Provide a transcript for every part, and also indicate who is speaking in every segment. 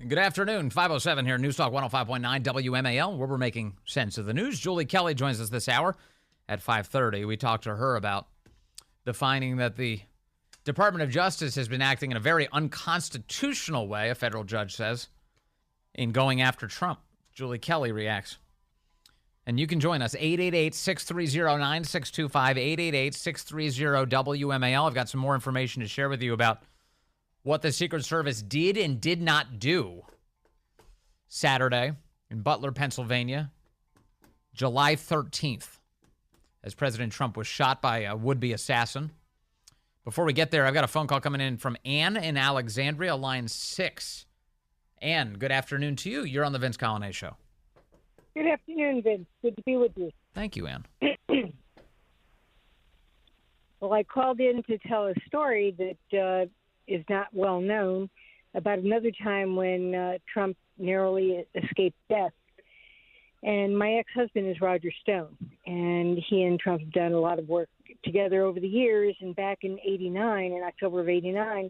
Speaker 1: Good afternoon. 507 here, News Talk 105.9 WMAL, where we're making sense of the news. Julie Kelly joins us this hour at 5:30. We talked to her about the finding that the Department of Justice has been acting in a very unconstitutional way, a federal judge says, in going after Trump. Julie Kelly reacts. And you can join us, 888-630-9625, 888-630-WMAL. I've got some more information to share with you about what the Secret Service did and did not do Saturday in Butler, Pennsylvania, July 13th, as President Trump was shot by a would-be assassin. Before we get there, I've got a phone call coming in from Ann in Alexandria, line 6. Ann, good afternoon to you. You're on the Vince Colonnese Show.
Speaker 2: Good afternoon, Vince. Good to be with you.
Speaker 1: Thank you, Ann.
Speaker 2: Well, I called in to tell a story that is not well known about another time when Trump narrowly escaped death. And my ex-husband is Roger Stone, and he and Trump have done a lot of work together over the years. And back in '89, in October of '89,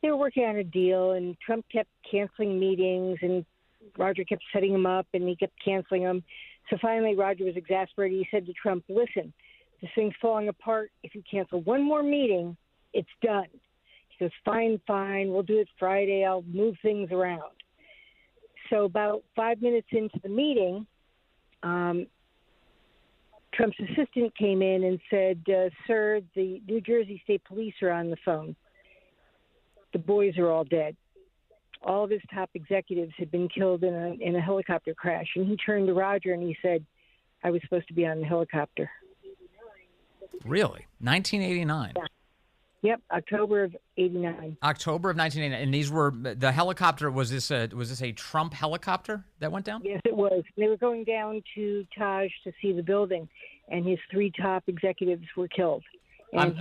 Speaker 2: they were working on a deal, and Trump kept canceling meetings, and Roger kept setting them up, and he kept canceling them. So finally, Roger was exasperated. He said to Trump, "Listen, this thing's falling apart. If you cancel one more meeting, it's done." He goes, fine, we'll do it Friday. I'll move things around. So about 5 minutes into the meeting, Trump's assistant came in and said, "Sir, the New Jersey State Police are on the phone. The boys are all dead." All of his top executives had been killed in a helicopter crash. And he turned to Roger and he said, "I was supposed to be on the helicopter."
Speaker 1: Really? 1989?
Speaker 2: Yeah. Yep, October of '89.
Speaker 1: October of 1989. And these were the helicopter. Was this a Trump helicopter that went down?
Speaker 2: Yes, it was. They were going down to Taj to see the building, and his three top executives were killed.
Speaker 1: I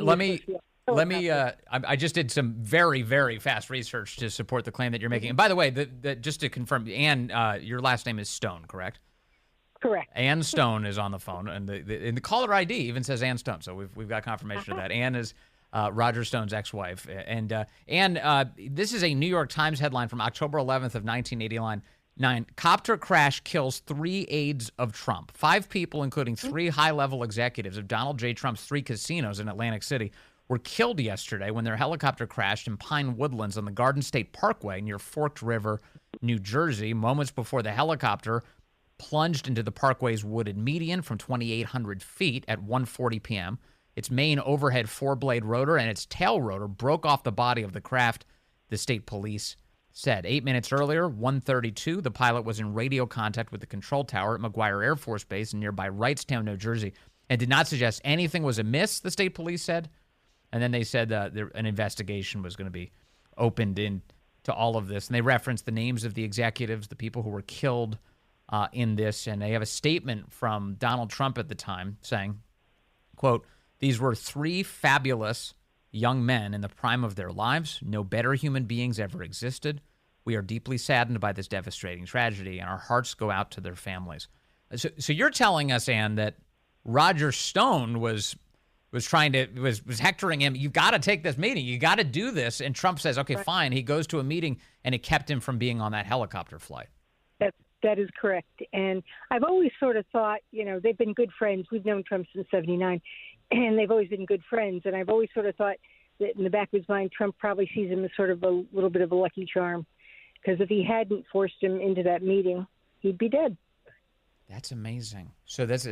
Speaker 1: just did some very, very fast research to support the claim that you're making. And by the way, just to confirm, Ann, your last name is Stone, correct?
Speaker 2: Correct.
Speaker 1: Ann Stone is on the phone, and the caller ID even says Ann Stone, so we've got confirmation of that. Ann is Roger Stone's ex-wife. And this is a New York Times headline from October 11th of 1989. Copter crash kills 3 aides of Trump. 5 people, including 3 high-level executives of Donald J. Trump's 3 casinos in Atlantic City, were killed yesterday when their helicopter crashed in Pine Woodlands on the Garden State Parkway near Forked River, New Jersey, moments before the helicopter plunged into the parkway's wooded median from 2,800 feet at 1:40 p.m. Its main overhead 4-blade rotor and its tail rotor broke off the body of the craft, the state police said. 8 minutes earlier, 1:32, the pilot was in radio contact with the control tower at McGuire Air Force Base in nearby Wrightstown, New Jersey, and did not suggest anything was amiss, the state police said. And then they said an investigation was going to be opened into all of this. And they referenced the names of the executives, the people who were killed in this. And they have a statement from Donald Trump at the time saying, quote, "These were 3 fabulous young men in the prime of their lives. No better human beings ever existed. We are deeply saddened by this devastating tragedy, and our hearts go out to their families." So you're telling us, Ann, that Roger Stone was hectoring him. You've got to take this meeting. You got to do this. And Trump says, okay, fine. He goes to a meeting, and it kept him from being on that helicopter flight.
Speaker 2: That is correct. And I've always sort of thought, they've been good friends. We've known Trump since '79, and they've always been good friends. And I've always sort of thought that in the back of his mind, Trump probably sees him as sort of a little bit of a lucky charm, because if he hadn't forced him into that meeting, he'd be dead.
Speaker 1: That's amazing. And that's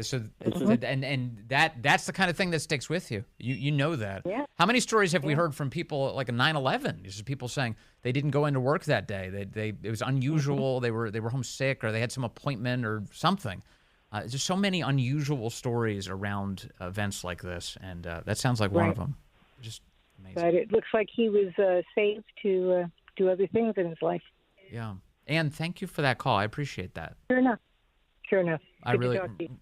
Speaker 1: the kind of thing that sticks with you. You know that.
Speaker 2: Yeah.
Speaker 1: How many stories have we heard from people like a 9/11? Just people saying they didn't go into work that day. It was unusual. They were homesick, or they had some appointment or something. There's so many unusual stories around events like this, and that sounds like one of them. Just amazing.
Speaker 2: But it looks like he was saved to do other things in his life.
Speaker 1: Yeah. Ann, thank you for that call. I appreciate that.
Speaker 2: Sure enough.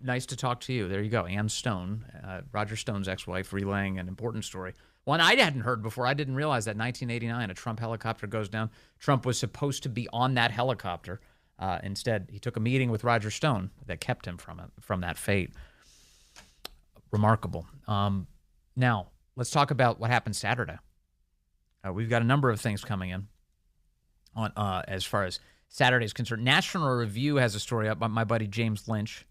Speaker 1: Nice to talk to you. There you go. Ann Stone, Roger Stone's ex-wife, relaying an important story. One I hadn't heard before. I didn't realize that 1989, a Trump helicopter goes down. Trump was supposed to be on that helicopter. Instead, he took a meeting with Roger Stone that kept him from that fate. Remarkable. Now, let's talk about what happened Saturday. We've got a number of things coming in. on as far as Saturday is concerned. National Review has a story up. My buddy James Lynch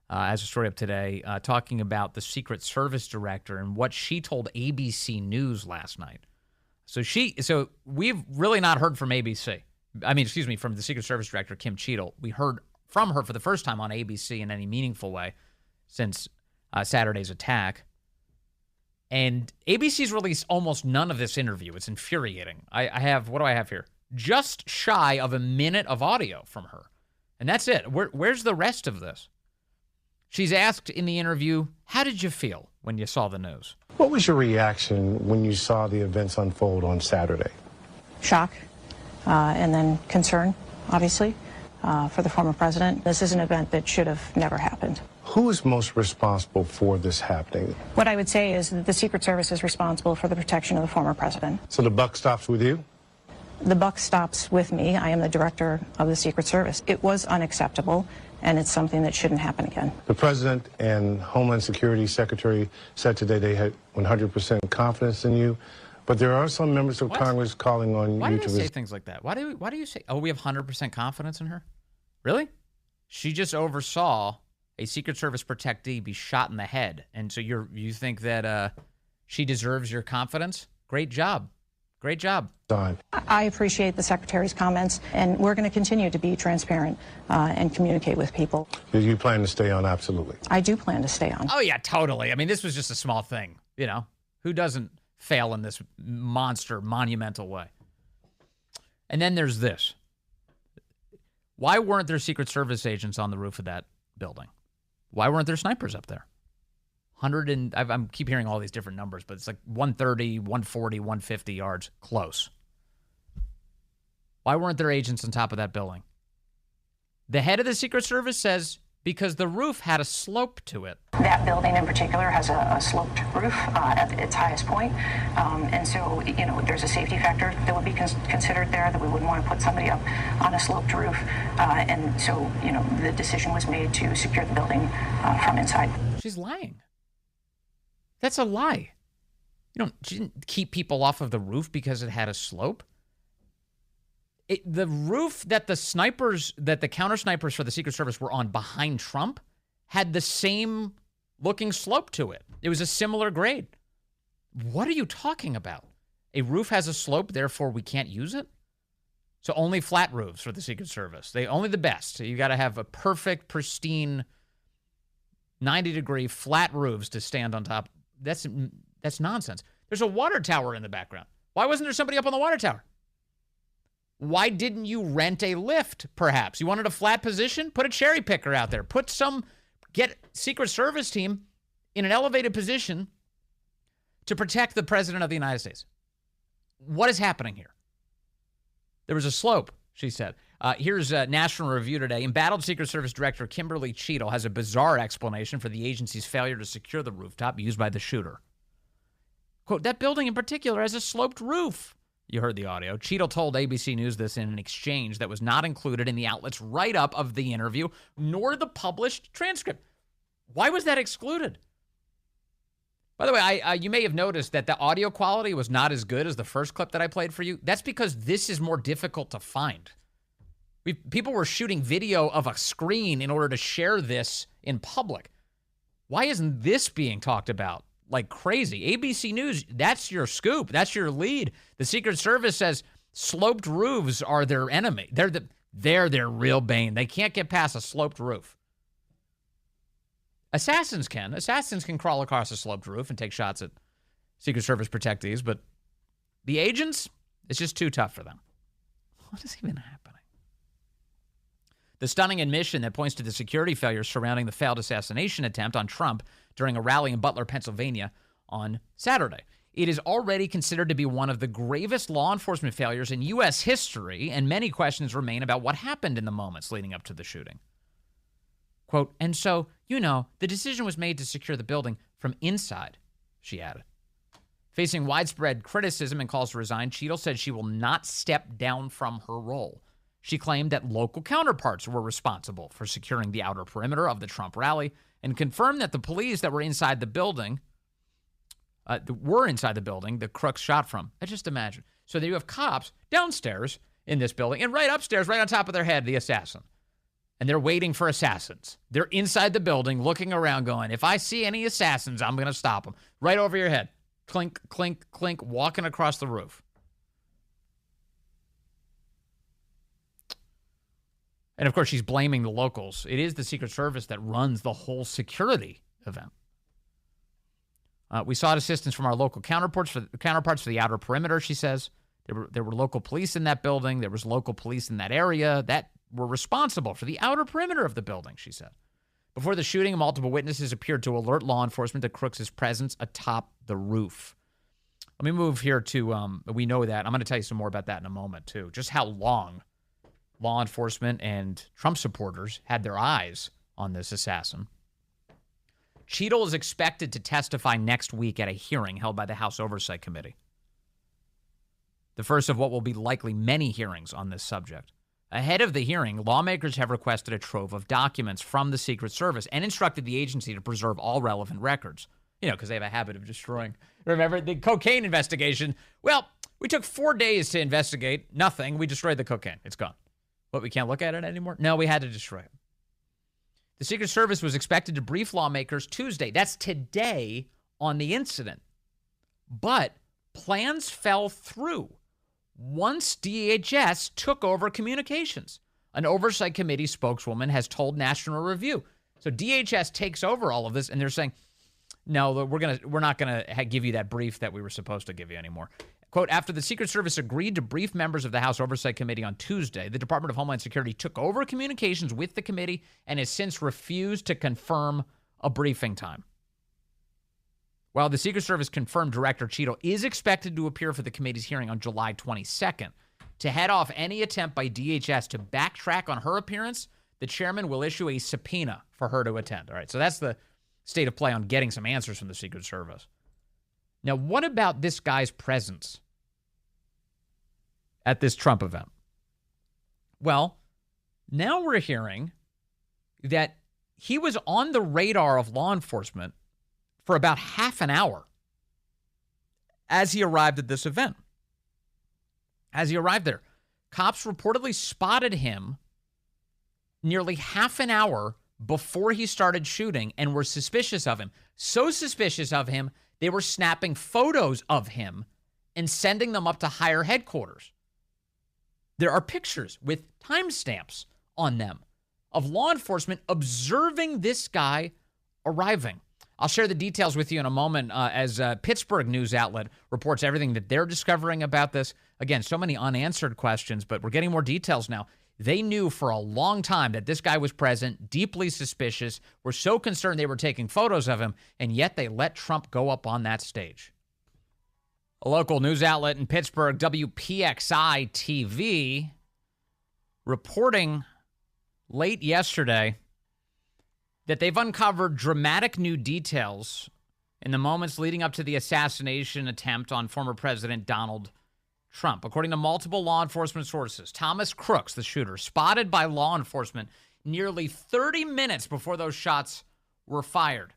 Speaker 1: has a story up today talking about the Secret Service director and what she told ABC News last night. So we've really not heard from ABC. From the Secret Service director, Kim Cheatle. We heard from her for the first time on ABC in any meaningful way since Saturday's attack. And ABC's released almost none of this interview. It's infuriating. What do I have here? Just shy of a minute of audio from her. And that's it. Where's the rest of this? She's asked in the interview, how did you feel when you saw the news?
Speaker 3: What was your reaction when you saw the events unfold on Saturday?
Speaker 4: Shock, and then concern, obviously, for the former president. This is an event that should have never happened.
Speaker 3: Who is most responsible for this happening?
Speaker 4: What I would say is that the Secret Service is responsible for the protection of the former president.
Speaker 3: So the buck stops with you?
Speaker 4: The buck stops with me. I am the director of the Secret Service. It was unacceptable, and it's something that shouldn't happen again.
Speaker 3: The president and Homeland Security Secretary said today they had 100% confidence in you, but there are some members of Congress calling on
Speaker 1: Why
Speaker 3: you
Speaker 1: do
Speaker 3: to...
Speaker 1: they say things like that? Why do you say, we have 100% confidence in her? Really? She just oversaw a Secret Service protectee be shot in the head, and so you think that she deserves your confidence? Great job. Great job.
Speaker 4: I appreciate the Secretary's comments, and we're going to continue to be transparent and communicate with people.
Speaker 3: Do you plan to stay on? Absolutely.
Speaker 4: I do plan to stay on.
Speaker 1: Oh, yeah, totally. I mean, this was just a small thing, Who doesn't fail in this monumental way? And then there's this. Why weren't there Secret Service agents on the roof of that building? Why weren't there snipers up there? I keep hearing all these different numbers, but it's like 130, 140, 150 yards close. Why weren't there agents on top of that building? The head of the Secret Service says because the roof had a slope to it.
Speaker 4: That building in particular has a sloped roof at its highest point. And so, there's a safety factor that would be considered there, that we wouldn't want to put somebody up on a sloped roof. And so, the decision was made to secure the building from inside.
Speaker 1: She's lying. That's a lie. She didn't keep people off of the roof because it had a slope. The roof that the counter snipers for the Secret Service were on behind Trump had the same looking slope to it. It was a similar grade. What are you talking about? A roof has a slope, therefore we can't use it? So only flat roofs for the Secret Service. Only the best. So you got to have a perfect, pristine, 90-degree flat roofs to stand on top. That's nonsense. There's a water tower in the background. Why wasn't there somebody up on the water tower? Why didn't you rent a lift, perhaps? You wanted a flat position? Put a cherry picker out there. Get Secret Service team in an elevated position to protect the President of the United States. What is happening here? There was a slope, she said. Here's National Review today. Embattled Secret Service Director Kimberly Cheatle has a bizarre explanation for the agency's failure to secure the rooftop used by the shooter. Quote, that building in particular has a sloped roof. You heard the audio. Cheatle told ABC News this in an exchange that was not included in the outlet's write-up of the interview, nor the published transcript. Why was that excluded? By the way, you may have noticed that the audio quality was not as good as the first clip that I played for you. That's because this is more difficult to find. People were shooting video of a screen in order to share this in public. Why isn't this being talked about like crazy? ABC News, that's your scoop. That's your lead. The Secret Service says sloped roofs are their enemy. They're their real bane. They can't get past a sloped roof. Assassins can. Assassins can crawl across a sloped roof and take shots at Secret Service protectees, but the agents, it's just too tough for them. What is even happening? The stunning admission that points to the security failures surrounding the failed assassination attempt on Trump during a rally in Butler, Pennsylvania on Saturday. It is already considered to be one of the gravest law enforcement failures in U.S. history, and many questions remain about what happened in the moments leading up to the shooting. Quote, and so, the decision was made to secure the building from inside, she added. Facing widespread criticism and calls to resign, Cheatle said she will not step down from her role. She claimed that local counterparts were responsible for securing the outer perimeter of the Trump rally and confirmed that the police that were inside the building, the crooks shot from. I just imagine. So there you have cops downstairs in this building. And right upstairs, right on top of their head, the assassin. And they're waiting for assassins. They're inside the building looking around going, if I see any assassins, I'm going to stop them. Right over your head. Clink, clink, clink, walking across the roof. And, of course, she's blaming the locals. It is the Secret Service that runs the whole security event. We sought assistance from our local counterparts for the outer perimeter, she says. There were local police in that building. There was local police in that area that were responsible for the outer perimeter of the building, she said. Before the shooting, multiple witnesses appeared to alert law enforcement to Crooks' presence atop the roof. Let me move here to, we know that. I'm going to tell you some more about that in a moment, too. Just how long law enforcement and Trump supporters had their eyes on this assassin. Cheatle is expected to testify next week at a hearing held by the House Oversight Committee. The first of what will be likely many hearings on this subject. Ahead of the hearing, lawmakers have requested a trove of documents from the Secret Service and instructed the agency to preserve all relevant records. You know, because they have a habit of destroying. Remember the cocaine investigation? Well, we took 4 days to investigate. Nothing. We destroyed the cocaine. It's gone. What, we can't look at it anymore? No, we had to destroy it. The Secret Service was expected to brief lawmakers Tuesday. That's today on the incident. But plans fell through once DHS took over communications. An oversight committee spokeswoman has told National Review. So DHS takes over all of this, and they're saying, no, we're not gonna give you that brief that we were supposed to give you anymore. Quote, after the Secret Service agreed to brief members of the House Oversight Committee on Tuesday, the Department of Homeland Security took over communications with the committee and has since refused to confirm a briefing time. While the Secret Service confirmed Director Cheatle is expected to appear for the committee's hearing on July 22nd. To head off any attempt by DHS to backtrack on her appearance, the chairman will issue a subpoena for her to attend. All right, so that's the state of play on getting some answers from the Secret Service. Now, what about this guy's presence at this Trump event? Well, now we're hearing that he was on the radar of law enforcement for about half an hour as he arrived at this event. As he arrived there, cops reportedly spotted him nearly half an hour before he started shooting and were suspicious of him. So suspicious of him, they were snapping photos of him and sending them up to higher headquarters. There are pictures with timestamps on them of law enforcement observing this guy arriving. I'll share the details with you in a moment as a Pittsburgh news outlet reports everything that they're discovering about this. Again, so many unanswered questions, but we're getting more details now. They knew for a long time that this guy was present, deeply suspicious, were so concerned they were taking photos of him, and yet they let Trump go up on that stage. A local news outlet in Pittsburgh, WPXI TV, reporting late yesterday that they've uncovered dramatic new details in the moments leading up to the assassination attempt on former President Donald Trump. According to multiple law enforcement sources, Thomas Crooks, the shooter, spotted by law enforcement nearly 30 minutes before those shots were fired.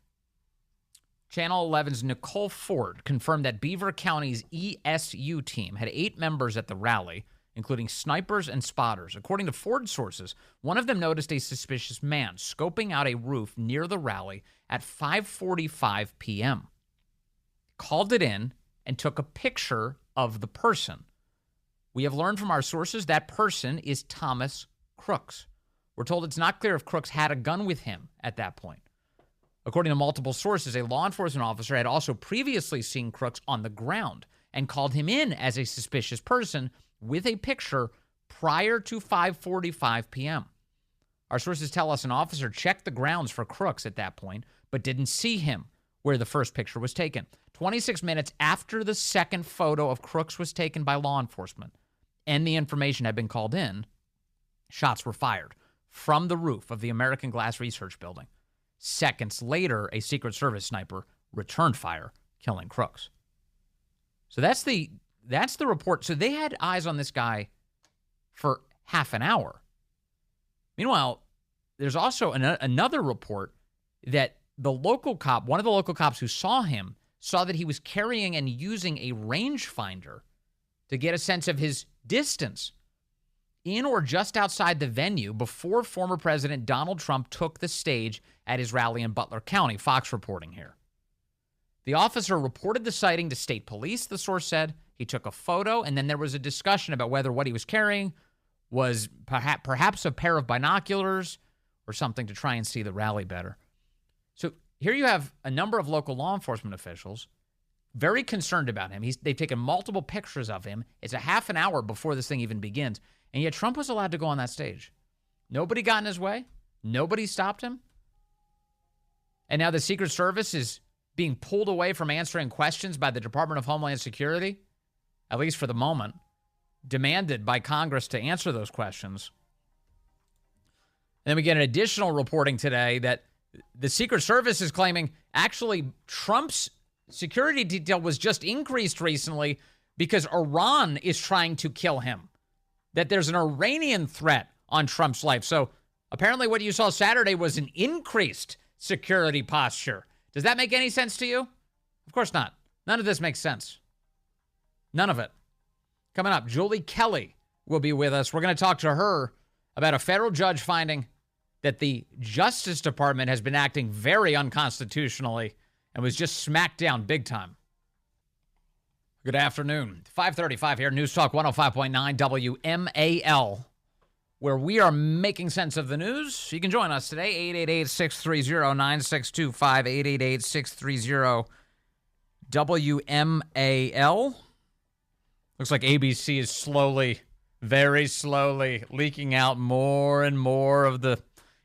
Speaker 1: Channel 11's Nicole Ford confirmed that Beaver County's ESU team had 8 members at the rally, including snipers and spotters. According to Ford sources, one of them noticed a suspicious man scoping out a roof near the rally at 5:45 p.m., called it in, and took a picture of the person. We have learned from our sources that person is Thomas Crooks. We're told it's not clear if Crooks had a gun with him at that point. According to multiple sources, a law enforcement officer had also previously seen Crooks on the ground and called him in as a suspicious person with a picture prior to 5:45 p.m. Our sources tell us an officer checked the grounds for Crooks at that point, but didn't see him where the first picture was taken. 26 minutes after the second photo of Crooks was taken by law enforcement and the information had been called in, shots were fired from the roof of the American Glass Research Building. Seconds later, a Secret Service sniper returned fire, killing Crooks. So that's the report. So they had eyes on this guy for half an hour. Meanwhile, there's also another report that the local cop, one of the local cops who saw him, saw that he was carrying and using a rangefinder to get a sense of his distance in or just outside the venue before former President Donald Trump took the stage at his rally in Butler County. Fox reporting here. The officer reported the sighting to state police, the source said. He took a photo, and then there was a discussion about whether what he was carrying was perhaps a pair of binoculars or something to try and see the rally better. So here you have a number of local law enforcement officials very concerned about him. They've taken multiple pictures of him. It's a half an hour before this thing even begins. And yet Trump was allowed to go on that stage. Nobody got in his way. Nobody stopped him. And now the Secret Service is being pulled away from answering questions by the Department of Homeland Security, at least for the moment, demanded by Congress to answer those questions. And then we get an additional reporting today that the Secret Service is claiming actually Trump's security detail was just increased recently because Iran is trying to kill him, that there's an Iranian threat on Trump's life. So apparently what you saw Saturday was an increased security posture. Does that make any sense to you? Of course not. None of this makes sense. None of it. Coming up, Julie Kelly will be with us. We're going to talk to her about a federal judge finding that the Justice Department has been acting very unconstitutionally and was just smacked down big time. Good afternoon. 5:35 here, News Talk 105.9 WMAL, where we are making sense of the news. You can join us today, 888-630-9625, 888-630-WMAL. Looks like ABC is slowly, very slowly, leaking out more and more of the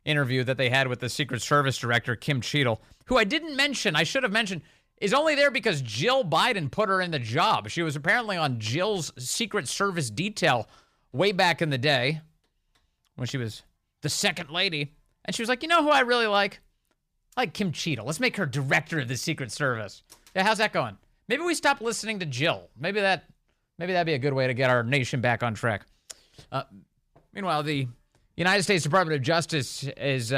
Speaker 1: interview that they had with the Secret Service Director, Kim Cheatle, who I didn't mention, I should have mentioned, is only there because Jill Biden put her in the job. She was apparently on Jill's Secret Service detail way back in the day when she was the second lady. And she was like, you know who I really like? I like Kim Cheatle. Let's make her director of the Secret Service. Yeah, how's that going? Maybe we stop listening to Jill. Maybe that'd be a good way to get our nation back on track. Meanwhile, the United States Department of Justice has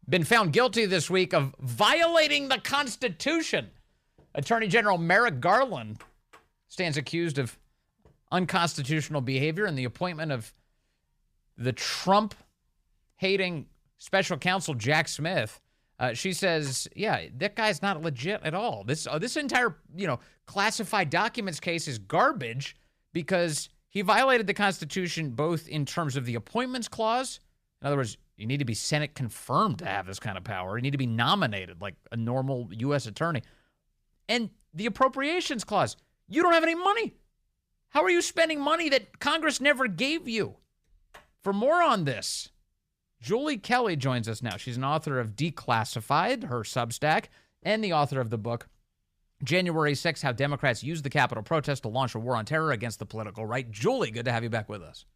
Speaker 1: been found guilty this week of violating the Constitution. Attorney General Merrick Garland stands accused of unconstitutional behavior in the appointment of the Trump-hating special counsel Jack Smith. She says, yeah, that guy's not legit at all. This entire, classified documents case is garbage because he violated the Constitution both in terms of the appointments clause. In other words, you need to be Senate confirmed to have this kind of power. You need to be nominated like a normal U.S. attorney. And the appropriations clause. You don't have any money. How are you spending money that Congress never gave you? For more on this, Julie Kelly joins us now. She's an author of Declassified, her Substack, and the author of the book, January 6th, How Democrats Used the Capitol Protest to Launch a War on Terror Against the Political Right. Julie, good to have you back with us.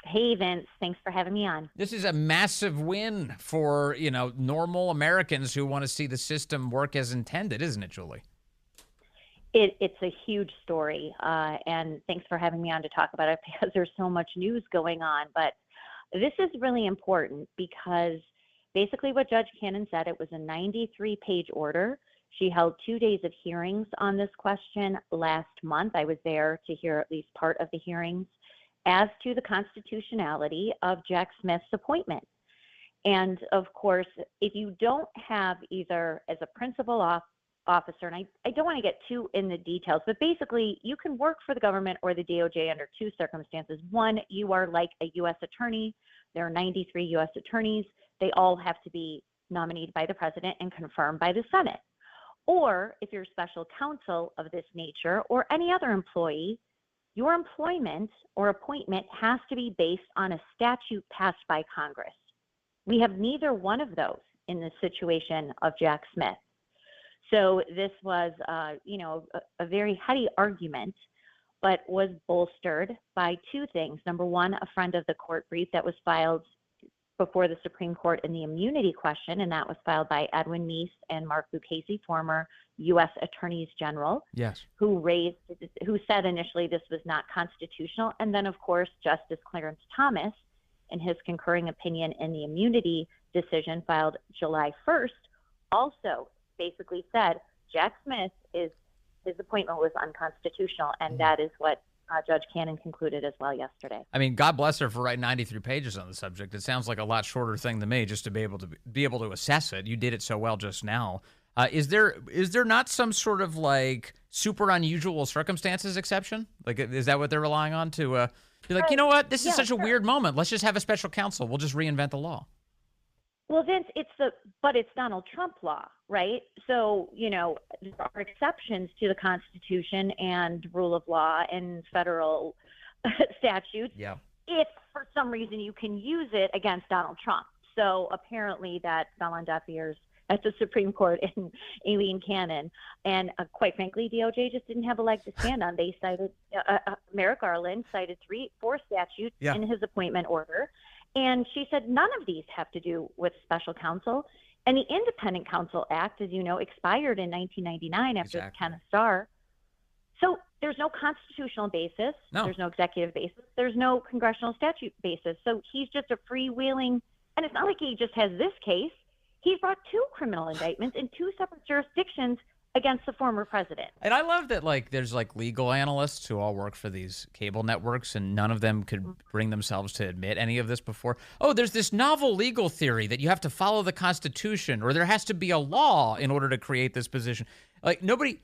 Speaker 5: Hey, Vince. Thanks for having me on.
Speaker 1: This is a massive win for, normal Americans who want to see the system work as intended, isn't it, Julie?
Speaker 5: It's a huge story, and thanks for having me on to talk about it because there's so much news going on. But this is really important because basically what Judge Cannon said, it was a 93-page order. She held 2 days of hearings on this question last month. I was there to hear at least part of the hearings as to the constitutionality of Jack Smith's appointment. And of course, if you don't have either as a principal officer, and I don't want to get too in the details, but basically you can work for the government or the DOJ under two circumstances. One, you are like a U.S. attorney. There are 93 U.S. attorneys. They all have to be nominated by the president and confirmed by the Senate. Or if you're special counsel of this nature or any other employee, your employment or appointment has to be based on a statute passed by Congress. We have neither one of those in the situation of Jack Smith. So this was, a very heady argument, but was bolstered by two things. Number one, a friend of the court brief that was filed before the Supreme Court in the immunity question, and that was filed by Edwin Meese and Mark Lucchese, former U.S. Attorneys General,
Speaker 1: yes,
Speaker 5: who said initially this was not constitutional. And then, of course, Justice Clarence Thomas, in his concurring opinion in the immunity decision filed July 1st, also basically said Jack Smith his appointment was unconstitutional, and that is what Judge Cannon concluded as well yesterday.
Speaker 1: I mean, God bless her for writing 93 pages on the subject. It sounds like a lot shorter thing to me, just to be able to assess it. You did it so well just now. Is there not some sort of like super unusual circumstances exception? Like, is that what they're relying on to be like, you know what, this is such a weird moment. Let's just have a special counsel. We'll just reinvent the law.
Speaker 5: Well, Vince, it's Donald Trump law, right? So, there are exceptions to the Constitution and rule of law and federal statutes.
Speaker 1: Yeah.
Speaker 5: If for some reason you can use it against Donald Trump. So apparently that fell on deaf ears at the Supreme Court in Eileen Cannon. And quite frankly, DOJ just didn't have a leg to stand on. They cited, Merrick Garland cited 4 statutes in his appointment order. And she said none of these have to do with special counsel. And the Independent Counsel Act, as you know, expired in 1999 after the Kenneth Starr. So there's no constitutional basis. No. There's no executive basis. There's no congressional statute basis. So he's just a freewheeling. And it's not like he just has this case. He's brought 2 criminal indictments in 2 separate jurisdictions against the former president.
Speaker 1: And I love that, like, there's like legal analysts who all work for these cable networks, and none of them could bring themselves to admit any of this before. Oh, there's this novel legal theory that you have to follow the Constitution, or there has to be a law in order to create this position. Like, nobody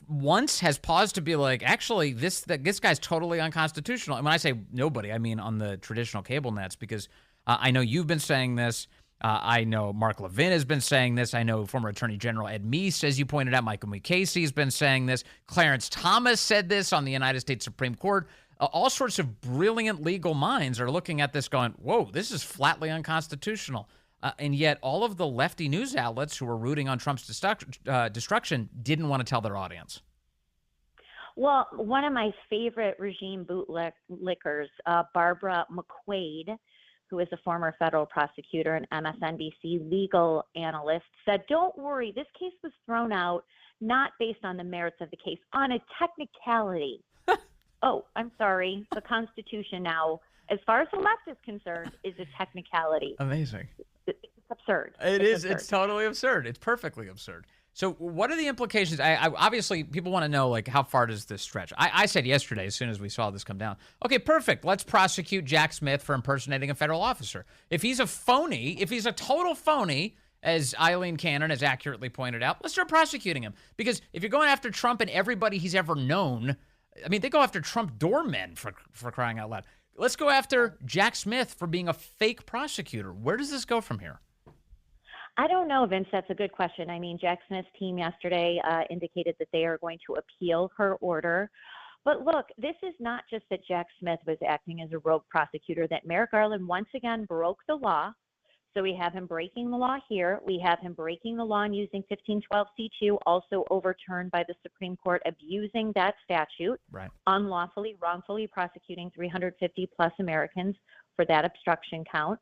Speaker 1: once has paused to be like, actually, this guy's totally unconstitutional. And when I say nobody, I mean on the traditional cable nets, because I know you've been saying this. I know Mark Levin has been saying this. I know former Attorney General Ed Meese, as you pointed out, Michael Mukasey has been saying this. Clarence Thomas said this on the United States Supreme Court. All sorts of brilliant legal minds are looking at this going, whoa, this is flatly unconstitutional. And yet all of the lefty news outlets who were rooting on Trump's destruction didn't want to tell their audience.
Speaker 5: Well, one of my favorite regime bootlickers, Barbara McQuaid, who is a former federal prosecutor and MSNBC legal analyst, said, don't worry, this case was thrown out not based on the merits of the case, on a technicality. Oh, I'm sorry. The Constitution now, as far as the left is concerned, is a technicality.
Speaker 1: Amazing.
Speaker 5: It's absurd.
Speaker 1: It's absurd. It's totally absurd. It's perfectly absurd. So what are the implications? I obviously, people want to know, like, how far does this stretch? I said yesterday, as soon as we saw this come down, okay, perfect. Let's prosecute Jack Smith for impersonating a federal officer. If he's a phony, if he's a total phony, as Eileen Cannon has accurately pointed out, let's start prosecuting him. Because if you're going after Trump and everybody he's ever known, I mean, they go after Trump doormen for crying out loud. Let's go after Jack Smith for being a fake prosecutor. Where does this go from here?
Speaker 5: I don't know, Vince. That's a good question. I mean, Jack Smith's team yesterday indicated that they are going to appeal her order. But look, this is not just that Jack Smith was acting as a rogue prosecutor, that Merrick Garland once again broke the law. So we have him breaking the law here. We have him breaking the law and using 1512C2, also overturned by the Supreme Court, abusing that statute, right, unlawfully, wrongfully prosecuting 350 plus Americans for that obstruction count.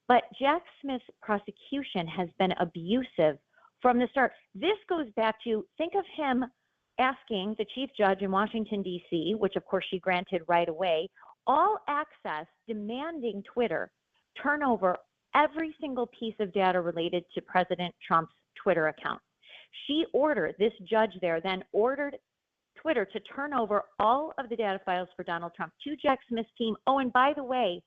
Speaker 5: But Jack Smith's prosecution has been abusive from the start. This goes back to, think of him asking the chief judge in Washington, D.C., which of course she granted right away, all access, demanding Twitter turn over every single piece of data related to President Trump's Twitter account. This judge there then ordered Twitter to turn over all of the data files for Donald Trump to Jack Smith's team. Oh, and by the way,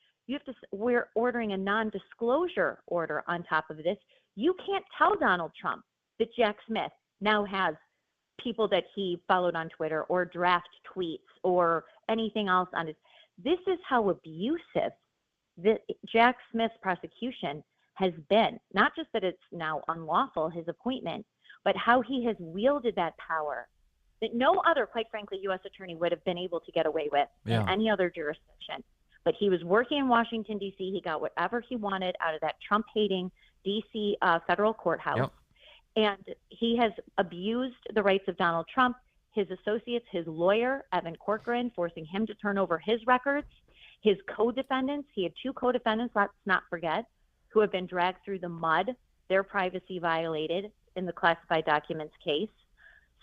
Speaker 5: we're ordering a non-disclosure order on top of this. You can't tell Donald Trump that Jack Smith now has people that he followed on Twitter or draft tweets or anything else on it. This is how abusive Jack Smith's prosecution has been. Not just that it's now unlawful, his appointment, but how he has wielded that power that no other, quite frankly, U.S. attorney would have been able to get away with in any other jurisdiction. But he was working in Washington, D.C. He got whatever he wanted out of that Trump-hating D.C. Federal courthouse. Yep. And he has abused the rights of Donald Trump, his associates, his lawyer, Evan Corcoran, forcing him to turn over his records, his co-defendants. He had 2 co-defendants, let's not forget, who have been dragged through the mud, their privacy violated in the classified documents case.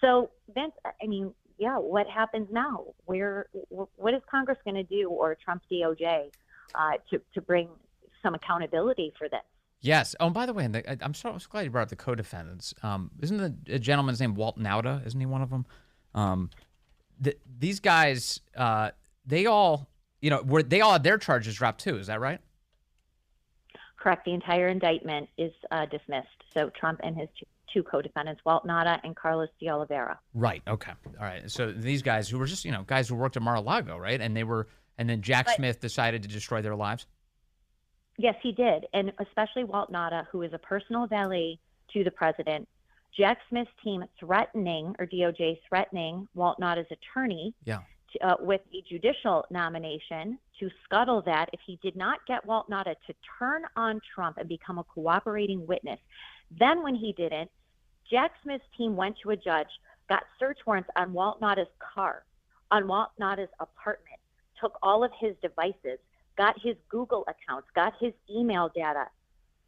Speaker 5: So, Vince, I mean, what happens now? What is Congress going to do, or Trump DOJ, to bring some accountability for this?
Speaker 1: Yes. Oh, and by the way, I'm so glad you brought up the co-defendants. Isn't the gentleman's name Walt Nauta? Isn't he one of them? these guys, they all had their charges dropped too. Is that right?
Speaker 5: Correct. The entire indictment is dismissed. So Trump and his two co-defendants, Walt Nauta and Carlos de Oliveira.
Speaker 1: Right. Okay. All right. So these guys who were just, guys who worked at Mar-a-Lago, right? And then Jack Smith decided to destroy their lives.
Speaker 5: Yes, he did. And especially Walt Nauta, who is a personal valet to the president. Jack Smith's team DOJ threatening Walt Nauta's attorney with a judicial nomination to scuttle that if he did not get Walt Nauta to turn on Trump and become a cooperating witness. Then when he didn't, Jack Smith's team went to a judge, got search warrants on Walt Nauta's car, on Walt Nauta's apartment, took all of his devices, got his Google accounts, got his email data.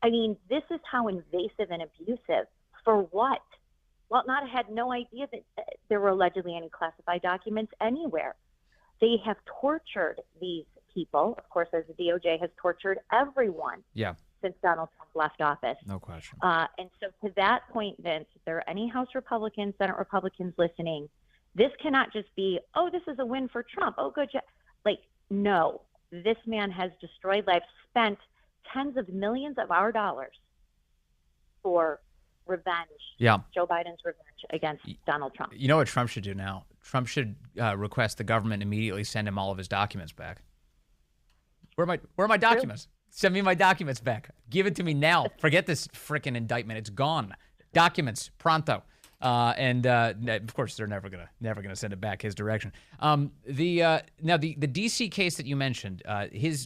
Speaker 5: I mean, this is how invasive and abusive. For what? Walt Nauta had no idea that there were allegedly any classified documents anywhere. They have tortured these people, of course, as the DOJ has tortured everyone since Donald Trump left office.
Speaker 1: No question.
Speaker 5: And so to that point, Vince, if there are any House Republicans, Senate Republicans listening, this cannot just be, oh, this is a win for Trump. Oh, good job. No, this man has destroyed lives, spent tens of millions of our dollars for revenge. Yeah. Joe Biden's revenge against Donald Trump.
Speaker 1: You know what Trump should do now? Trump should request the government immediately send him all of his documents back. Where are my documents? True. Send me my documents back. Give it to me now. Forget this freaking indictment. It's gone. Documents pronto. And of course, they're never gonna send it back his direction. Now the DC case that you mentioned,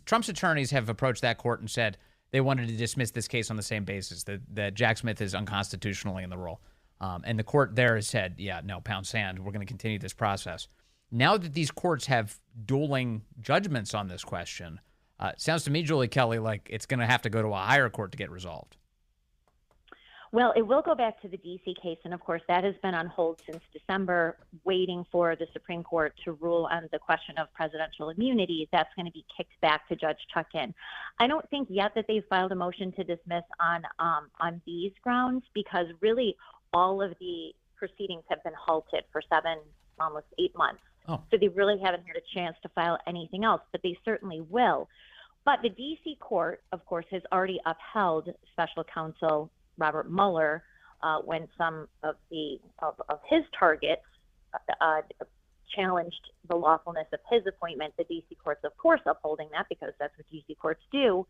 Speaker 1: Trump's attorneys have approached that court and said they wanted to dismiss this case on the same basis that Jack Smith is unconstitutionally in the role. And the court there has said, no, pound sand. We're going to continue this process. Now that these courts have dueling judgments on this question, it sounds to me, Julie Kelly, like it's going to have to go to a higher court to get resolved.
Speaker 5: Well, it will go back to the D.C. case, and of course that has been on hold since December, waiting for the Supreme Court to rule on the question of presidential immunity. That's going to be kicked back to Judge Chutkan. I don't think yet that they've filed a motion to dismiss on these grounds, because really all of the proceedings have been halted for almost 8 months. Oh. So they really haven't had a chance to file anything else, but they certainly will. But the D.C. court, of course, has already upheld special counsel Robert Mueller when some of his targets challenged the lawfulness of his appointment. The D.C. courts, of course, upholding that because that's what D.C. courts do.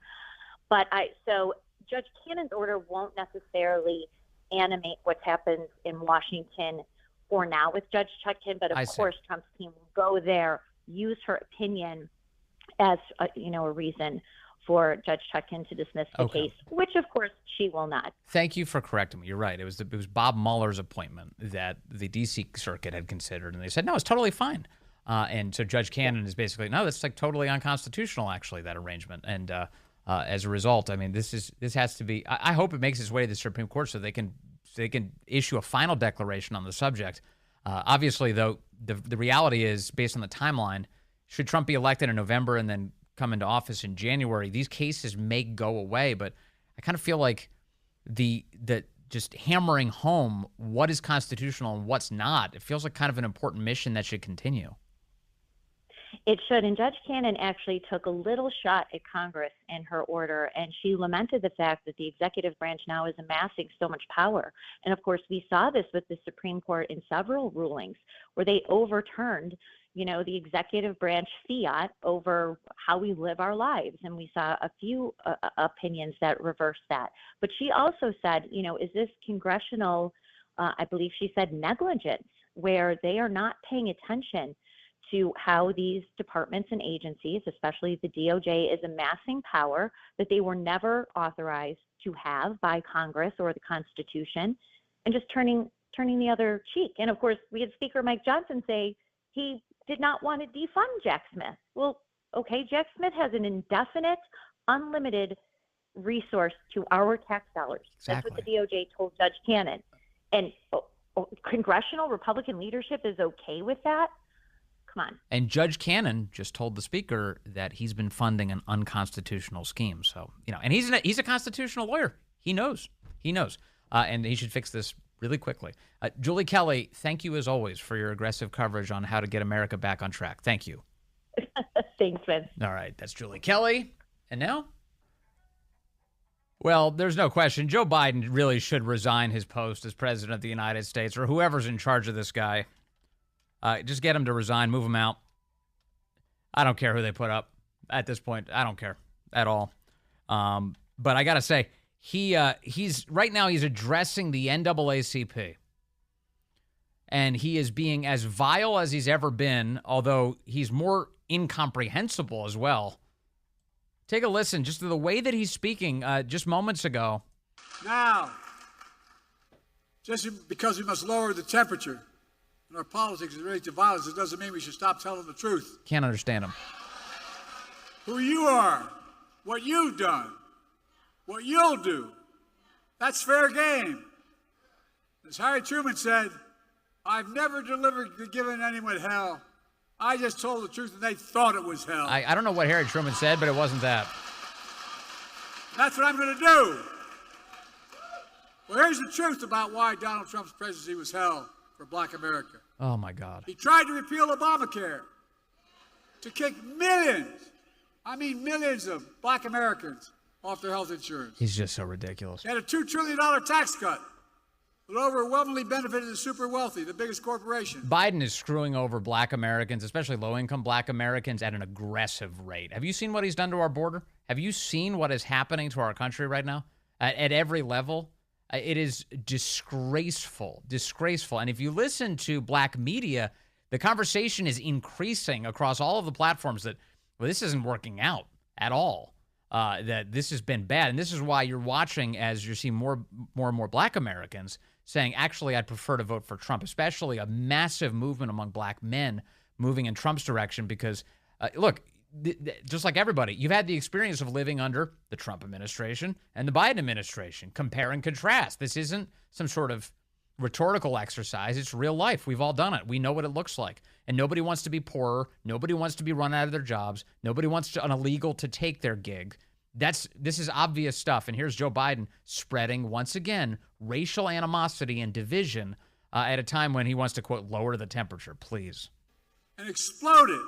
Speaker 5: So Judge Cannon's order won't necessarily animate what's happened in Washington for now with Judge Chutkan, but of course Trump's team will go there, use her opinion as a reason for Judge Chutkan to dismiss the case, which of course she will not.
Speaker 1: Thank you for correcting me. You're right. It was Bob Mueller's appointment that the D.C. Circuit had considered, and they said, no, it's totally fine. And so Judge Cannon is basically, no, that's totally unconstitutional, actually, that arrangement. And as a result, I mean, this has to be, I hope it makes its way to the Supreme Court so they can issue a final declaration on the subject. Obviously, though, the reality is, based on the timeline, should Trump be elected in November and then come into office in January, these cases may go away, but I kind of feel like the just hammering home what is constitutional and what's not, it feels like kind of an important mission that should continue.
Speaker 5: It should, and Judge Cannon actually took a little shot at Congress in her order, and she lamented the fact that the executive branch now is amassing so much power. And of course, we saw this with the Supreme Court in several rulings where they overturned the executive branch fiat over how we live our lives. And we saw a few opinions that reversed that. But she also said, is this congressional, I believe she said, negligence, where they are not paying attention to how these departments and agencies, especially the DOJ, is amassing power that they were never authorized to have by Congress or the Constitution, and just turning the other cheek. And of course, we had Speaker Mike Johnson say he did not want to defund Jack Smith. Well, okay, Jack Smith has an indefinite, unlimited resource to our tax dollars. Exactly. That's what the DOJ told Judge Cannon. And congressional Republican leadership is okay with that? Come on.
Speaker 1: And Judge Cannon just told the speaker that he's been funding an unconstitutional scheme. So, and he's a constitutional lawyer. He knows. And he should fix this really quickly. Julie Kelly, thank you as always for your aggressive coverage on how to get America back on track. Thank you.
Speaker 5: Thanks, Vince.
Speaker 1: All right, that's Julie Kelly. And now? Well, there's no question. Joe Biden really should resign his post as president of the United States, or whoever's in charge of this guy. Just get him to resign, move him out. I don't care who they put up at this point. I don't care at all. But I got to say, he's right now he's addressing the NAACP. And he is being as vile as he's ever been, although he's more incomprehensible as well. Take a listen just to the way that he's speaking just moments ago.
Speaker 6: Now, just because we must lower the temperature in our politics and relate to violence, it doesn't mean we should stop telling the truth.
Speaker 1: Can't understand him.
Speaker 6: Who you are, what you've done, what you'll do, that's fair game. As Harry Truman said, I've never given anyone hell. I just told the truth and they thought it was hell.
Speaker 1: I don't know what Harry Truman said, but it wasn't that.
Speaker 6: That's what I'm going to do. Well, here's the truth about why Donald Trump's presidency was hell for black America.
Speaker 1: Oh, my God.
Speaker 6: He tried to repeal Obamacare to kick millions of black Americans off their health insurance.
Speaker 1: He's just so ridiculous.
Speaker 6: He had a $2 trillion tax cut that overwhelmingly benefited the super wealthy, the biggest corporation.
Speaker 1: Biden is screwing over black Americans, especially low-income black Americans, at an aggressive rate. Have you seen what he's done to our border? Have you seen what is happening to our country right now at every level? It is disgraceful, disgraceful. And if you listen to black media, the conversation is increasing across all of the platforms that, well, this isn't working out at all, that this has been bad. And this is why you're watching as you see more and more black Americans saying, actually, I'd prefer to vote for Trump, especially a massive movement among black men moving in Trump's direction because, look, just like everybody, you've had the experience of living under the Trump administration and the Biden administration. Compare and contrast. This isn't some sort of rhetorical exercise. It's real life. We've all done it. We know what it looks like. And nobody wants to be poorer. Nobody wants to be run out of their jobs. Nobody wants an illegal to take their gig. This is obvious stuff. And here's Joe Biden spreading, once again, racial animosity and division at a time when he wants to, quote, lower the temperature, please.
Speaker 6: And exploded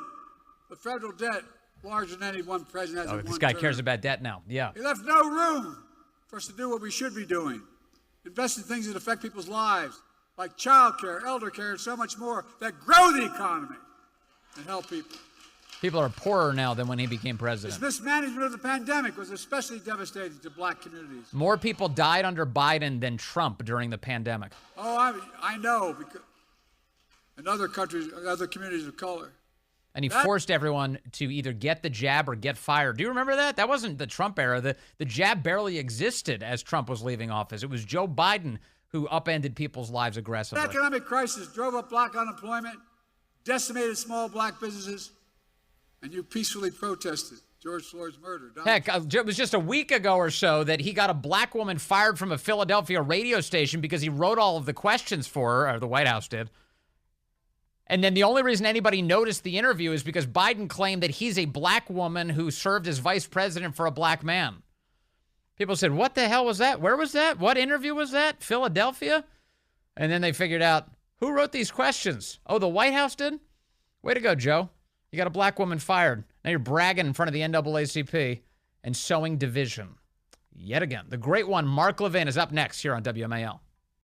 Speaker 6: the federal debt larger than any one president has in
Speaker 1: this
Speaker 6: one
Speaker 1: guy
Speaker 6: term.
Speaker 1: cares about debt now. Yeah.
Speaker 6: He left no room for us to do what we should be doing. Invest in things that affect people's lives, like child care, elder care, and so much more, that grow the economy and help people.
Speaker 1: People are poorer now than when he became president.
Speaker 6: His mismanagement of the pandemic was especially devastating to black communities.
Speaker 1: More people died under Biden than Trump during the pandemic.
Speaker 6: Oh, I know, because in other countries, other communities of color.
Speaker 1: And he forced everyone to either get the jab or get fired. Do you remember that? That wasn't the Trump era. The jab barely existed as Trump was leaving office. It was Joe Biden who upended people's lives aggressively.
Speaker 6: The economic crisis drove up black unemployment, decimated small black businesses, and you peacefully protested George Floyd's murder.
Speaker 1: Heck, it was just a week ago or so that he got a black woman fired from a Philadelphia radio station because he wrote all of the questions for her, or the White House did. And then the only reason anybody noticed the interview is because Biden claimed that he's a black woman who served as vice president for a black man. People said, what the hell was that? Where was that? What interview was that? Philadelphia? And then they figured out, who wrote these questions? Oh, the White House did? Way to go, Joe. You got a black woman fired. Now you're bragging in front of the NAACP and sowing division. Yet again. The great one, Mark Levin, is up next here on WMAL.